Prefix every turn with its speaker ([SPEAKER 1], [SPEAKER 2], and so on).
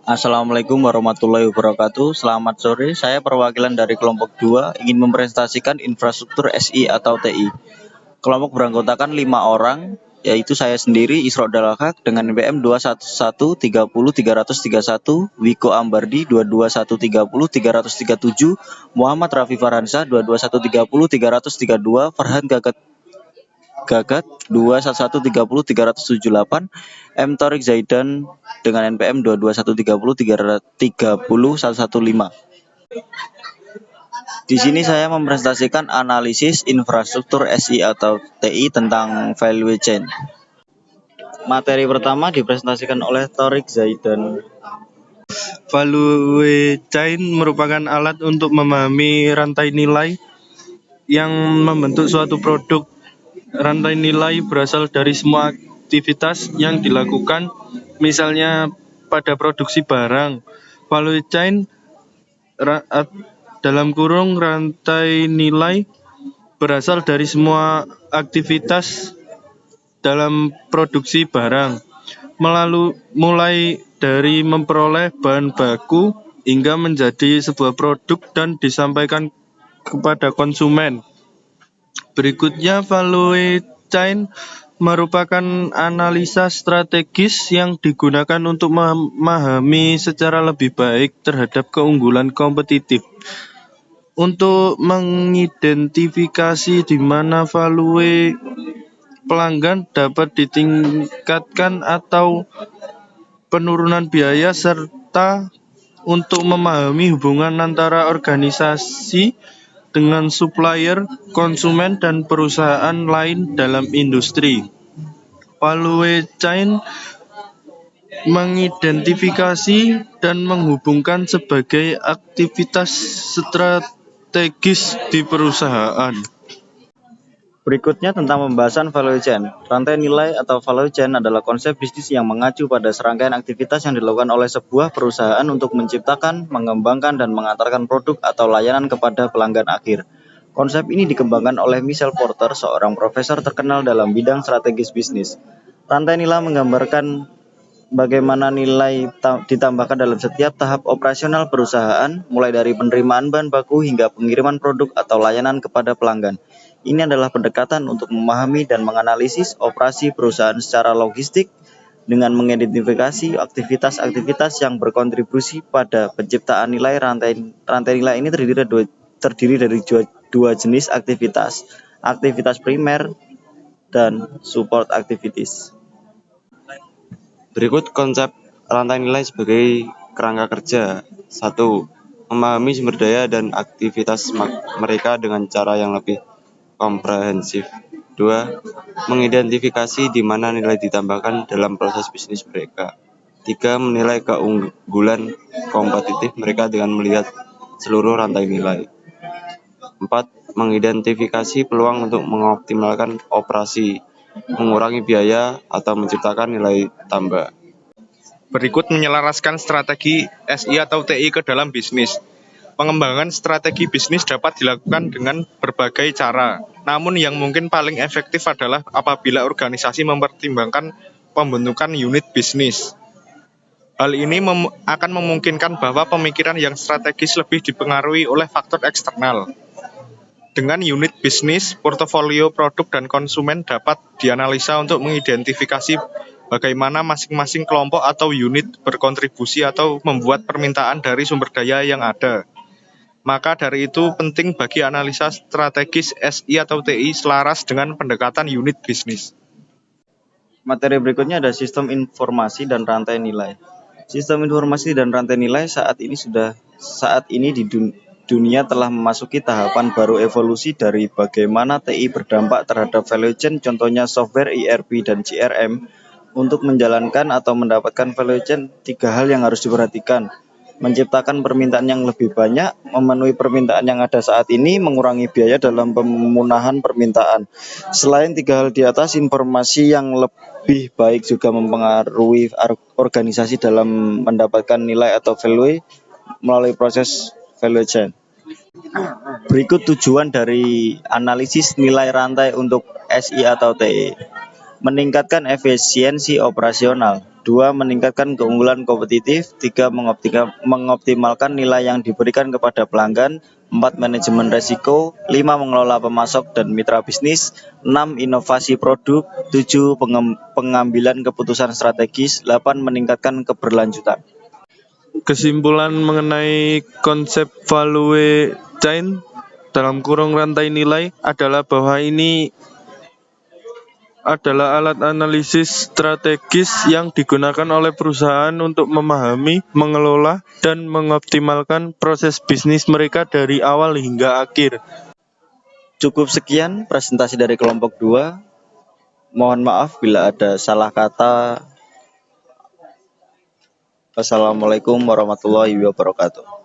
[SPEAKER 1] Assalamualaikum warahmatullahi wabarakatuh. Selamat sore, saya perwakilan dari kelompok 2 ingin mempresentasikan infrastruktur SI atau TI. Kelompok beranggotakan 5 orang, yaitu saya sendiri, Isro Dalhaq dengan NPM 211300331, Wiko Ambardi 22130337, Muhammad Rafi Farhansa 22130332, Farhan Gagat 211300378, M Torik Zaidan dengan NPM 22130330115. Di sini saya mempresentasikan analisis infrastruktur SI atau TI tentang value chain. Materi pertama dipresentasikan oleh Torik Zaidan.
[SPEAKER 2] Value chain merupakan alat untuk memahami rantai nilai yang membentuk suatu produk. Rantai nilai berasal dari semua aktivitas yang dilakukan, misalnya pada produksi barang. Value chain dalam kurung rantai nilai berasal dari semua aktivitas dalam produksi barang, mulai dari memperoleh bahan baku hingga menjadi sebuah produk dan disampaikan kepada konsumen. Berikutnya, value chain merupakan analisa strategis yang digunakan untuk memahami secara lebih baik terhadap keunggulan kompetitif. Untuk mengidentifikasi di mana value pelanggan dapat ditingkatkan atau penurunan biaya, serta untuk memahami hubungan antara organisasi dengan supplier, konsumen, dan perusahaan lain dalam industri. Value chain mengidentifikasi dan menghubungkan sebagai aktivitas strategis di perusahaan.
[SPEAKER 1] Berikutnya tentang pembahasan value chain. Rantai nilai atau value chain adalah konsep bisnis yang mengacu pada serangkaian aktivitas yang dilakukan oleh sebuah perusahaan untuk menciptakan, mengembangkan, dan mengantarkan produk atau layanan kepada pelanggan akhir. Konsep ini dikembangkan oleh Michael Porter, seorang profesor terkenal dalam bidang strategis bisnis. Rantai nilai menggambarkan bagaimana nilai ditambahkan dalam setiap tahap operasional perusahaan, mulai dari penerimaan bahan baku hingga pengiriman produk atau layanan kepada pelanggan. Ini adalah pendekatan untuk memahami dan menganalisis operasi perusahaan secara logistik dengan mengidentifikasi aktivitas-aktivitas yang berkontribusi pada penciptaan nilai. Rantai nilai ini terdiri dari dua jenis aktivitas primer dan support activities.
[SPEAKER 3] Berikut konsep rantai nilai sebagai kerangka kerja. 1. Memahami sumber daya dan aktivitas mereka dengan cara yang lebih komprehensif. 2. Mengidentifikasi di mana nilai ditambahkan dalam proses bisnis mereka. 3. Menilai keunggulan kompetitif mereka dengan melihat seluruh rantai nilai. 4. Mengidentifikasi peluang untuk mengoptimalkan operasi, mengurangi biaya, atau menciptakan nilai tambah.
[SPEAKER 2] Berikut menyelaraskan strategi SI atau TI ke dalam bisnis. Pengembangan strategi bisnis dapat dilakukan dengan berbagai cara, namun yang mungkin paling efektif adalah apabila organisasi mempertimbangkan pembentukan unit bisnis. Hal ini akan memungkinkan bahwa pemikiran yang strategis lebih dipengaruhi oleh faktor eksternal. Dengan unit bisnis, portofolio produk dan konsumen dapat dianalisa untuk mengidentifikasi bagaimana masing-masing kelompok atau unit berkontribusi atau membuat permintaan dari sumber daya yang ada. Maka dari itu penting bagi analisa strategis SI atau TI selaras dengan pendekatan unit bisnis.
[SPEAKER 1] Materi berikutnya ada sistem informasi dan rantai nilai. Sistem informasi dan rantai nilai saat ini di dunia telah memasuki tahapan baru evolusi dari bagaimana TI berdampak terhadap value chain, contohnya software ERP dan CRM. Untuk menjalankan atau mendapatkan value chain, 3 hal yang harus diperhatikan. Menciptakan permintaan yang lebih banyak, memenuhi permintaan yang ada saat ini, mengurangi biaya dalam pemenuhan permintaan. Selain 3 hal di atas, informasi yang lebih baik juga mempengaruhi organisasi dalam mendapatkan nilai atau value melalui proses value chain. Berikut tujuan dari analisis nilai rantai untuk SI atau TI. meningkatkan efisiensi operasional. 2. Meningkatkan keunggulan kompetitif. 3. Mengoptimalkan nilai yang diberikan kepada pelanggan. 4. Manajemen resiko. 5. Mengelola pemasok dan mitra bisnis. 6. Inovasi produk. 7. Pengambilan keputusan strategis. 8. Meningkatkan keberlanjutan.
[SPEAKER 4] Kesimpulan mengenai konsep value chain (rantai nilai) adalah bahwa ini adalah alat analisis strategis yang digunakan oleh perusahaan untuk memahami, mengelola, dan mengoptimalkan proses bisnis mereka dari awal hingga akhir.
[SPEAKER 1] Cukup sekian presentasi dari kelompok 2. Mohon maaf bila ada salah kata. Wassalamualaikum warahmatullahi wabarakatuh.